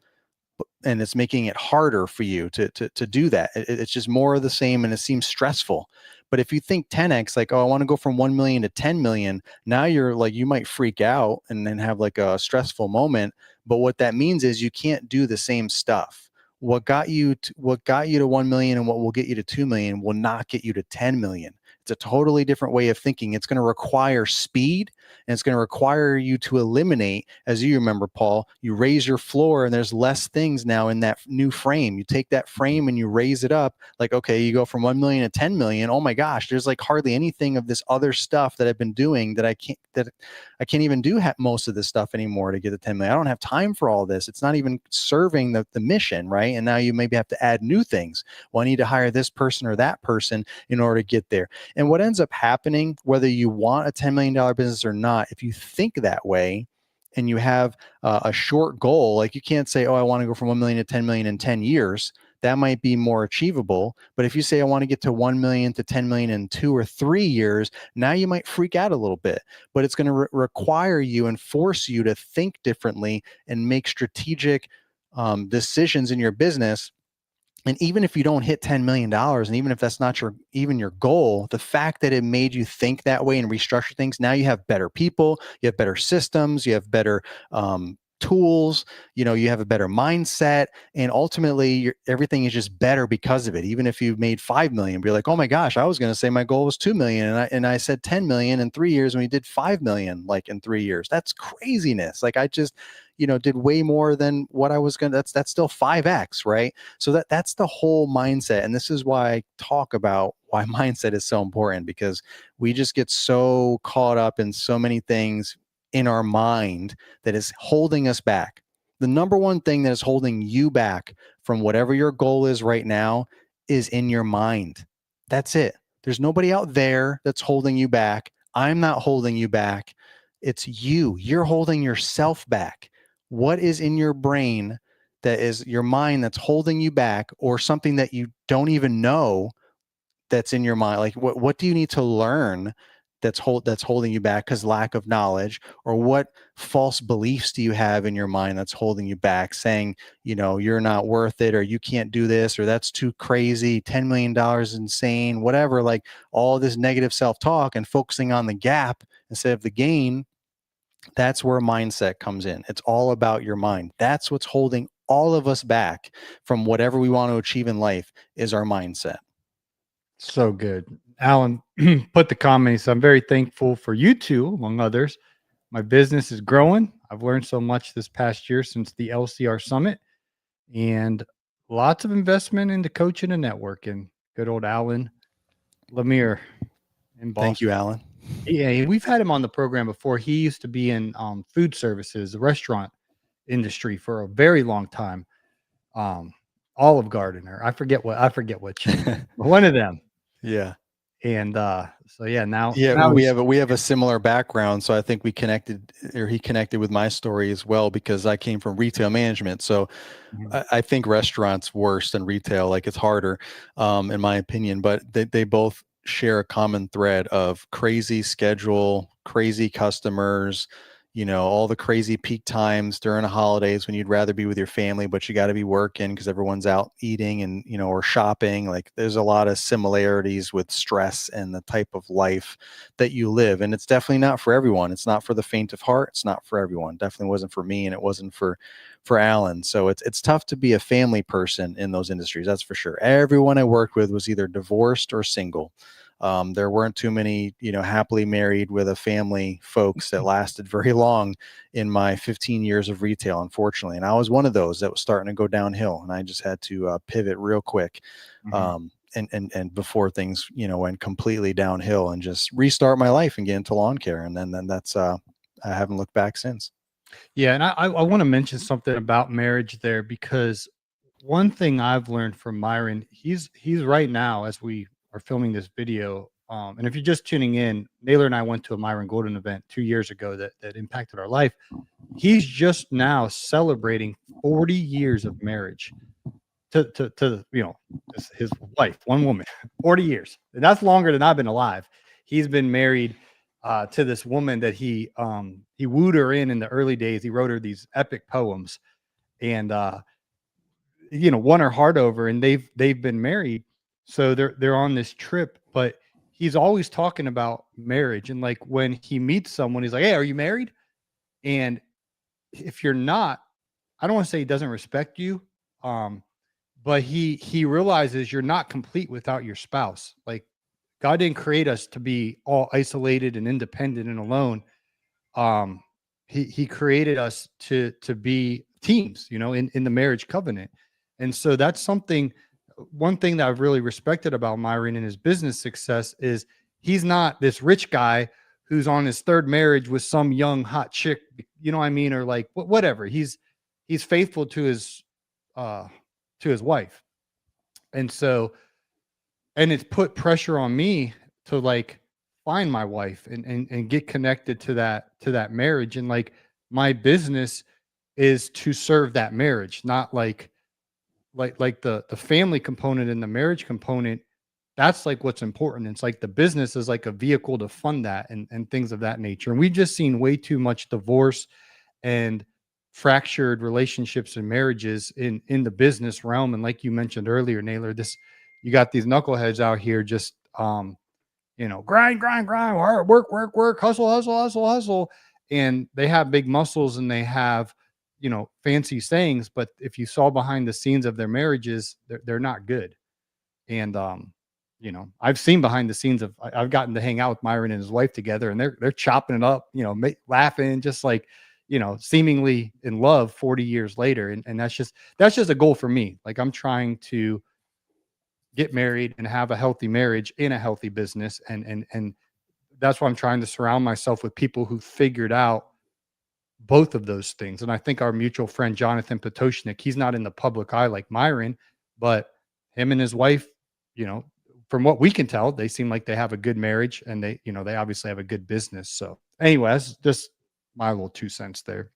and it's making it harder for you to do that. It's just more of the same, and it seems stressful. But if you think 10x, like, oh, I want to go from 1 million to 10 million, now you're like, you might freak out and then have like a stressful moment. But what that means is you can't do the same stuff. What got you to 1 million and what will get you to 2 million will not get you to 10 million. It's a totally different way of thinking. It's going to require speed, and it's going to require you to eliminate, as you remember, Paul, you raise your floor and there's less things now in that new frame. You take that frame and you raise it up. Like, okay, you go from 1 million to 10 million. Oh my gosh, there's like hardly anything of this other stuff that I've been doing that I can't even do most of this stuff anymore to get to 10 million. I don't have time for all this. It's not even serving the mission, right? And now you maybe have to add new things. Well, I need to hire this person or that person in order to get there. And what ends up happening, whether you want a $10 million business or not, if you think that way and you have a short goal, like, you can't say, oh, I want to go from 1 million to 10 million in 10 years. That might be more achievable. But if you say, I want to get to 1 million to 10 million in 2 or 3 years, now you might freak out a little bit. But it's going to require you and force you to think differently and make strategic decisions in your business. And even if you don't hit $10 million, and even if that's not even your goal, the fact that it made you think that way and restructure things, now you have better people, you have better systems, you have better tools, you know, you have a better mindset, and ultimately everything is just better because of it. Even if you made 5 million, be like, oh my gosh, I was going to say my goal was 2 million, and I said 10 million in 3 years, and we did 5 million like in 3 years. That's craziness. Like, I just, you know, did way more than what I was going to. That's still 5x, right? So that's the whole mindset. And this is why I talk about why mindset is so important, because we just get so caught up in so many things in our mind that is holding us back. The number one thing that is holding you back from whatever your goal is right now is in your mind. That's it. There's nobody out there that's holding you back. I'm not holding you back. It's you. You're holding yourself back. What is in your brain that is your mind that's holding you back, or something that you don't even know that's in your mind? Like, what do you need to learn that's holding you back because lack of knowledge? Or what false beliefs do you have in your mind that's holding you back, saying, you know, you're not worth it, or you can't do this, or that's too crazy, $10 million is insane, whatever, like all this negative self-talk, and focusing on the gap instead of the gain. That's where mindset comes in. It's all about your mind. That's what's holding all of us back from whatever we want to achieve in life, is our mindset. So good. Alan put the comments. I'm very thankful for you two, among others, My business is growing. I've learned so much this past year since the LCR Summit, and lots of investment into coaching and networking. Good old Alan Lemire in Thank you, Boston. Alan. Yeah, we've had him on the program before. He used to be in food services, the restaurant industry for a very long time. Um, Olive Gardener. I forget what chain. One of them. Yeah. And so yeah, Yeah, now he's we have a similar background, so I think we connected, or he connected with my story as well, because I came from retail management. So Mhm, I think restaurants worse than retail, like it's harder, in my opinion. But they both share a common thread of crazy schedule, crazy customers, all the crazy peak times during the holidays when you'd rather be with your family, but you got to be working because everyone's out eating and, or shopping. Like there's a lot of similarities with stress and the type of life that you live. And it's definitely not for everyone. It's not for the faint of heart. It's not for everyone. Definitely wasn't for me, and it wasn't for Alan. So it's tough to be a family person in those industries. That's for sure. Everyone I worked with was either divorced or single. There weren't too many, happily married with a family folks that lasted very long in my 15 years of retail, unfortunately. And I was one of those that was starting to go downhill, and I just had to pivot real quick. mhm. And before things, went completely downhill, and just restart my life and get into lawn care. And then that's, I haven't looked back since. Yeah, and I want to mention something about marriage there because one thing I've learned from Myron, he's right now as we are filming this video. And if you're just tuning in, Naylor and I went to a Myron Golden event 2 years ago that impacted our life. He's just now celebrating 40 years of marriage to his wife, one woman, 40 years. And that's longer than I've been alive. He's been married to this woman that he wooed her in the early days. He wrote her these epic poems and won her heart over, and they've been married. So they're on this trip, but he's always talking about marriage. And like when he meets someone, he's like, "Hey, are you married?" And if you're not, I don't want to say he doesn't respect you. But he realizes you're not complete without your spouse. Like God didn't create us to be all isolated and independent and alone. Um, he created us to be teams, in the marriage covenant. And so that's something. One thing that I've really respected about Myron and his business success is he's not this rich guy who's on his third marriage with some young hot chick, you know what I mean, or like whatever. He's faithful uh to his wife. And so, and it's put pressure on me to like find my wife and get connected to that marriage. And like my business is to serve that marriage, not like the family component and the marriage component. That's like what's important. It's like the business is like a vehicle to fund that and things of that nature. And we've just seen way too much divorce and fractured relationships and marriages in the business realm. And like you mentioned earlier, Naylor, this you got these knuckleheads out here just grind, work, hustle. And they have big muscles and they have, fancy sayings, but if you saw behind the scenes of their marriages, they're not good. And I've seen behind the scenes of I've gotten to hang out with Myron and his wife together, and they're chopping it up, laughing, just like seemingly in love 40 years later. And that's just a goal for me. Like I'm trying to get married and have a healthy marriage in a healthy business, and that's why I'm trying to surround myself with people who figured out both of those things. And I think our mutual friend Jonathan Potoshnik, he's not in the public eye like Myron, but him and his wife, you know, from what we can tell, they seem like they have a good marriage, and they obviously have a good business. So, anyway, that's just my little 2 cents there.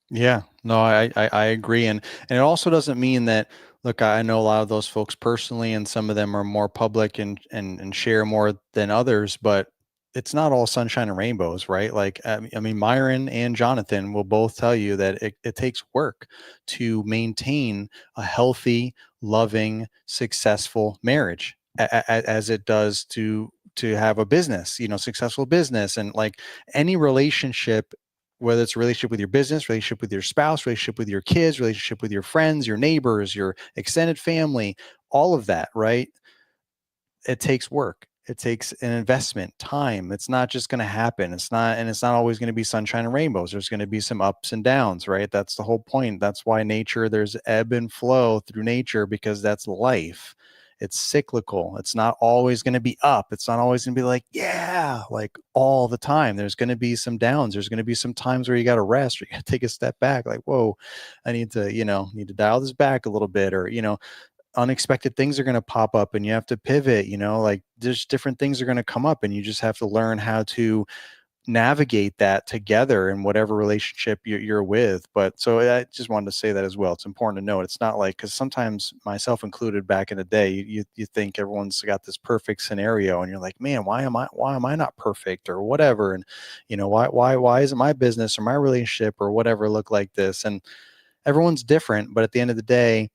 Yeah, no, I agree. And it also doesn't mean that, look, I know a lot of those folks personally, and some of them are more public and share more than others, but it's not all sunshine and rainbows, right? Like, I mean, Myron and Jonathan will both tell you that it takes work to maintain a healthy, loving, successful marriage, as it does to have a business, successful business. And like any relationship, whether it's a relationship with your business, relationship with your spouse, relationship with your kids, relationship with your friends, your neighbors, your extended family, all of that, right? It takes work. It takes an investment, time. It's not just going to happen. It's not always going to be sunshine and rainbows. There's going to be some ups and downs, right? That's the whole point. That's why nature, there's ebb and flow through nature, because that's life. It's cyclical. It's not always going to be up. It's not always going to be like, yeah, like all the time. There's going to be some downs. There's going to be some times where you got to rest, or you got to take a step back. Like, whoa, I need to, dial this back a little bit, or, unexpected things are going to pop up and you have to pivot, like there's different things are going to come up, and you just have to learn how to navigate that together in whatever relationship you're with. But so I just wanted to say that as well. It's important to note. It's not like, because sometimes, myself included, back in the day, you think everyone's got this perfect scenario, and you're like, man, why am I not perfect, or whatever, and why isn't my business or my relationship or whatever look like this? And everyone's different, but at the end of the day,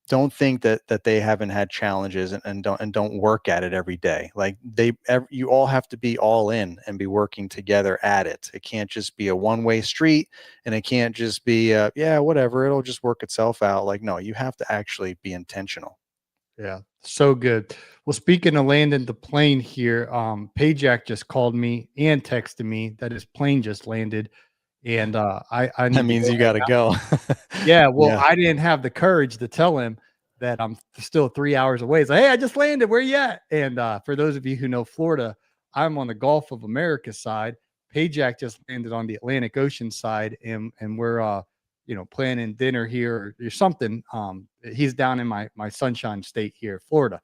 don't think that they haven't had challenges, and don't work at it every day. Like you all have to be all in and be working together at it. It can't just be a one-way street, and it can't just be yeah, whatever, it'll just work itself out. Like, no, you have to actually be intentional. Yeah, so good. Well, speaking of landing the plane here, Pajak just called me and texted me that his plane just landed, and I That need to means go you got hang to out. go. Yeah, well, Yeah. I didn't have the courage to tell him that I'm still 3 hours away. It's like, "Hey, I just landed. Where you at?" And, for those of you who know Florida, I'm on the Gulf of America side. Pajak just landed on the Atlantic Ocean side, and we're, planning dinner here or something. He's down in my sunshine state here, Florida.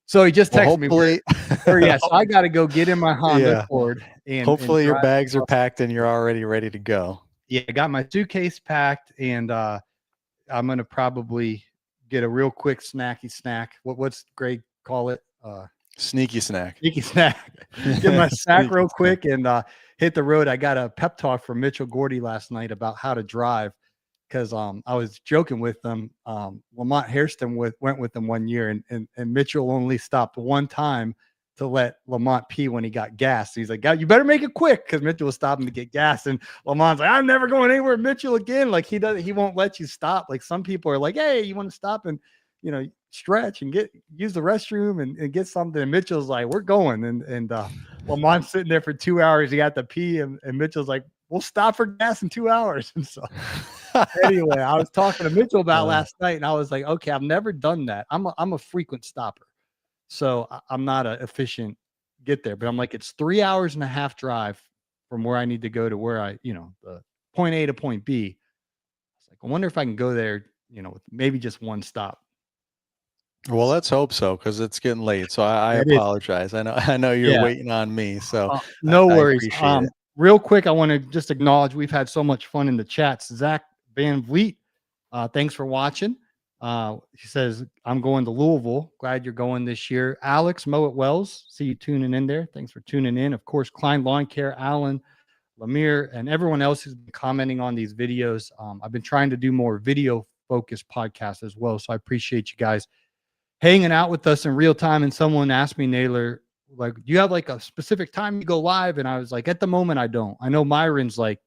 So he just Well, texted me, hopefully, where you at? So I gotta go get in my Honda yeah, Accord and hopefully your drive bags are across. packed and you're already ready to go. Yeah, I got my suitcase packed, and, I'm gonna probably get a real quick snacky snack. What's Greg call it? Sneaky snack. Sneaky snack. Get my snack Sneaky real snack. quick and hit the road. I got a pep talk from Mitchell Gordy last night about how to drive, because I was joking with them. Lamont Hairston went with them one year, and Mitchell only stopped one time to let Lamont pee when he got gas. He's like, "You better make it quick," because Mitchell was stopping to get gas, and Lamont's like, "I'm never going anywhere with Mitchell again." Like he won't let you stop. Like some people are like, "Hey, you want to stop and stretch and use the restroom and get something?" And Mitchell's like, "We're going," and Lamont's sitting there for 2 hours. He got to pee, and Mitchell's like, "We'll stop for gas in 2 hours," and so. Anyway, I was talking to Mitchell about Uh, last night, and I was like, "Okay, I've never done that. I'm a frequent stopper, so I'm not an efficient get there." But I'm like, it's 3 hours and a half drive from where I need to go to where the point A to point B. It's like, I wonder if I can go there, with maybe just one stop. well, let's hope so, because it's getting late. So I It is, apologize. I know you're yeah. waiting on me, so No I worries. appreciate it. Real quick, I want to just acknowledge we've had so much fun in the chats. Zach Van Vliet, thanks for watching. He says, "I'm going to Louisville. Glad you're going this year." Alex Mowat Wells, see you tuning in there. Thanks for tuning in. Of course, Klein Lawn Care, Alan, Lemire, and everyone else who's been commenting on these videos. I've been trying to do more video focused podcasts as well. So I appreciate you guys hanging out with us in real time. And someone asked me, Naylor, like, do you have like a specific time you go live? And I was like, at the moment, I don't. I know Myron's like,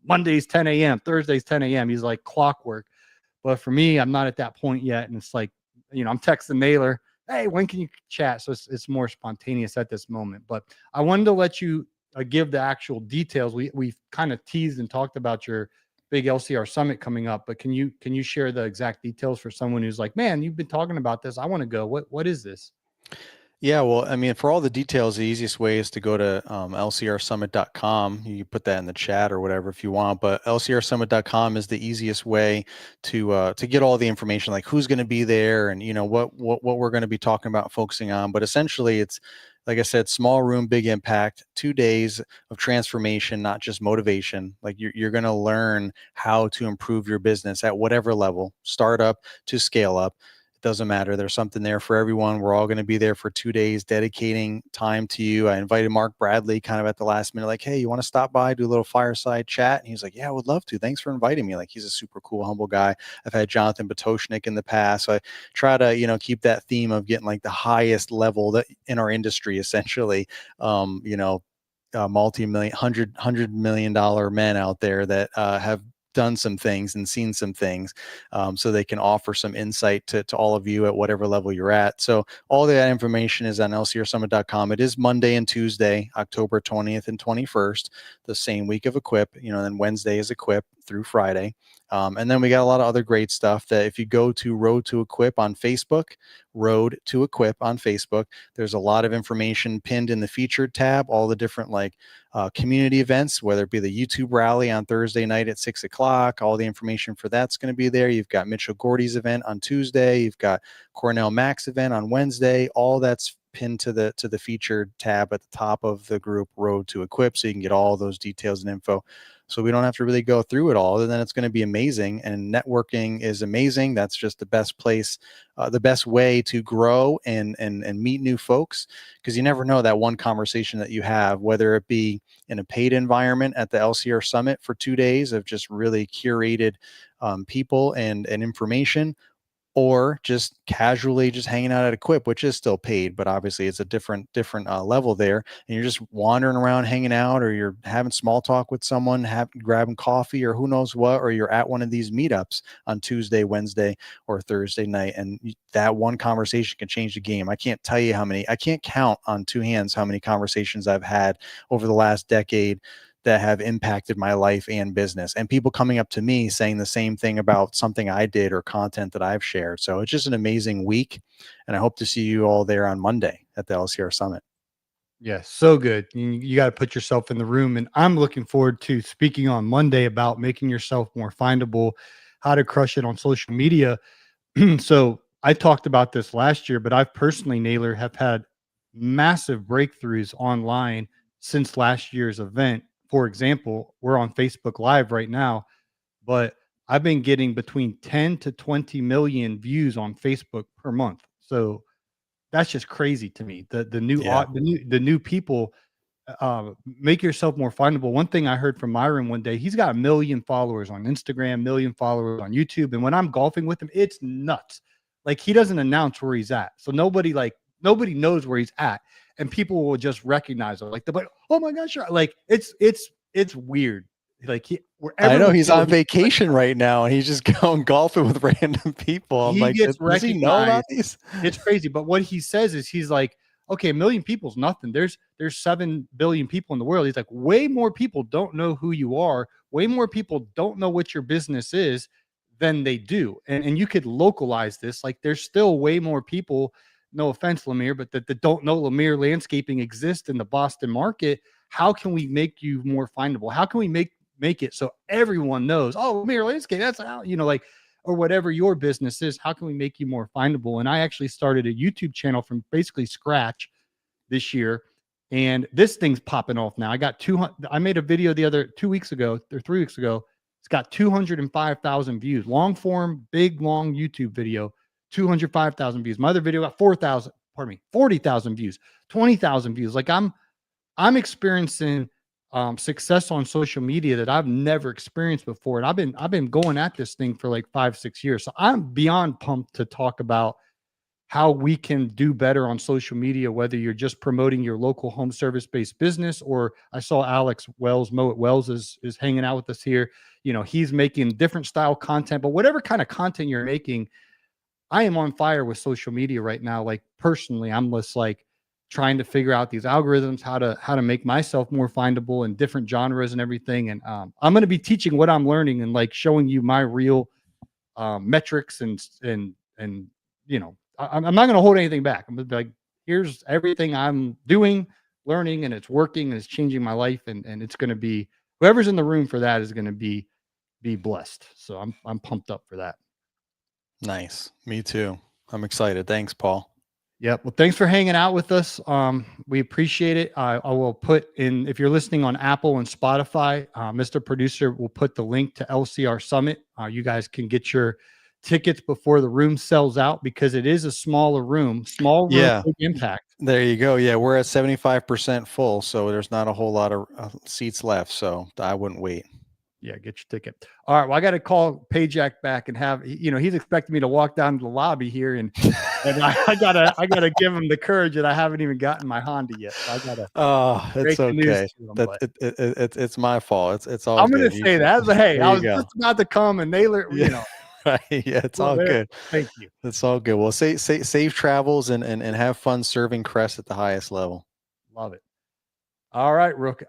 Mondays 10 a.m., Thursdays 10 a.m. He's like clockwork. But for me, I'm not at that point yet. And it's like, I'm texting Naylor, "Hey, when can you chat?" So it's more spontaneous at this moment. But I wanted to let you give the actual details. We've kind of teased and talked about your big LCR Summit coming up, but can you share the exact details for someone who's like, "Man, you've been talking about this. I want to go. What is this?" Yeah, well, I mean, for all the details, the easiest way is to go to lcrsummit.com. You can put that in the chat or whatever if you want, but lcrsummit.com is the easiest way to get all the information, like who's going to be there and what we're going to be talking about, focusing on. But essentially, it's like I said, small room, big impact. 2 days of transformation, not just motivation. Like you're going to learn how to improve your business at whatever level, startup to scale up. Doesn't matter. There's something there for everyone. We're all going to be there for 2 days, dedicating time to you. I invited Mark Bradley kind of at the last minute, like, "Hey, you want to stop by, do a little fireside chat?" And he's like, "Yeah, I would love to. Thanks for inviting me." Like, he's a super cool, humble guy. I've had Jonathan Batoshnik in the past. So I try to, keep that theme of getting like the highest level that in our industry, essentially, multi-million, $100 million men out there that have done some things and seen some things, so they can offer some insight to all of you at whatever level you're at. So all that information is on lcrsummit.com. It is Monday and Tuesday, October 20th and 21st, the same week of Equip. Then Wednesday is Equip through Friday. And then we got a lot of other great stuff that if you go to Road to Equip on Facebook, Road to Equip on Facebook, there's a lot of information pinned in the featured tab, all the different community events, whether it be the YouTube rally on Thursday night at 6 o'clock, all the information for that's going to be there. You've got Mitchell Gordy's event on Tuesday. You've got Cornell Mack's event on Wednesday. All that's pinned to the featured tab at the top of the group Road to Equip, so you can get all those details and info. So we don't have to really go through it all, other than it's going to be amazing. And networking is amazing. That's just the best place, the best way to grow and meet new folks, because you never know that one conversation that you have, whether it be in a paid environment at the LCR Summit for 2 days of just really curated people and information, or just casually just hanging out at Equip, which is still paid, but obviously it's a different level there. And you're just wandering around, hanging out, or you're having small talk with someone, grabbing coffee or who knows what, or you're at one of these meetups on Tuesday, Wednesday, or Thursday night. And that one conversation can change the game. I can't tell you I can't count on two hands how many conversations I've had over the last decade that have impacted my life and business, and people coming up to me saying the same thing about something I did or content that I've shared. So it's just an amazing week, and I hope to see you all there on Monday at the LCR Summit. Yeah, so good. You got to put yourself in the room, and I'm looking forward to speaking on Monday about making yourself more findable, how to crush it on social media. So I talked about this last year, but I've personally, Naylor, have had massive breakthroughs online since last year's event. For example, we're on Facebook Live right now, but I've been getting between 10 to 20 million views on Facebook per month. So that's just crazy to me. The new people, make yourself more findable. One thing I heard from Myron one day, he's got 1 million followers on Instagram, 1 million followers on YouTube. And when I'm golfing with him, it's nuts. Like, he doesn't announce where he's at. So nobody knows where he's at. And people will just recognize him. Like, they're like, oh my gosh, like it's weird. Like, I know he's on vacation right now, and he's just going golfing with random people. I'm like, does he know about these? It's crazy. But what he says is, he's like, okay, 1 million people's nothing. There's 7 billion people in the world. He's like, way more people don't know who you are. Way more people don't know what your business is than they do. And you could localize this. Like, there's still way more people, no offense, Lemire, but that don't know Lemire Landscaping exists in the Boston market. How can we make you more findable? How can we make it so everyone knows, oh, Lemire Landscape, that's how, or whatever your business is. How can we make you more findable? And I actually started a YouTube channel from basically scratch this year, and this thing's popping off now. I got 200. I made a video 2 weeks ago or 3 weeks ago. It's got 205,000 views. Long form, big, long YouTube video, 205,000 views. My other video got 40,000 views, 20,000 views. Like, I'm experiencing success on social media that I've never experienced before. And I've been going at this thing for like 5-6 years. So I'm beyond pumped to talk about how we can do better on social media, whether you're just promoting your local home service-based business, or I saw Alex Wells, Mo at Wells is hanging out with us here. He's making different style content, but whatever kind of content you're making, I am on fire with social media right now. Like, personally, I'm just like trying to figure out these algorithms, how to make myself more findable in different genres and everything. And I'm going to be teaching what I'm learning and like showing you my real metrics and I'm not going to hold anything back. I'm going to be like, here's everything I'm doing, learning, and it's working, and it's changing my life. And it's going to be, whoever's in the room for that is going to be blessed. So I'm pumped up for that. Nice. Me too. I'm excited. Thanks, Paul. Yep. Well, thanks for hanging out with us. We appreciate it. I will put in, if you're listening on Apple and Spotify, Mr. Producer will put the link to LCR Summit. You guys can get your tickets before the room sells out, because it is a smaller room, big impact. There you go. Yeah. We're at 75% full. So there's not a whole lot of seats left. So I wouldn't wait. Yeah, get your ticket. All right. Well, I got to call Payjack back and have, he's expecting me to walk down to the lobby here and I gotta give him the courage that I haven't even gotten my Honda yet. So I gotta Oh, break it's the news okay. to him. That But it's my fault. It's all I'm gonna good. You say should, that. But hey, there I you was go. just about to come and Naylor, Yeah, right. Yeah, it's well, all there. good. Thank you. It's all good. Well, safe travels and have fun serving Crest at the highest level. Love it. All right, Rook.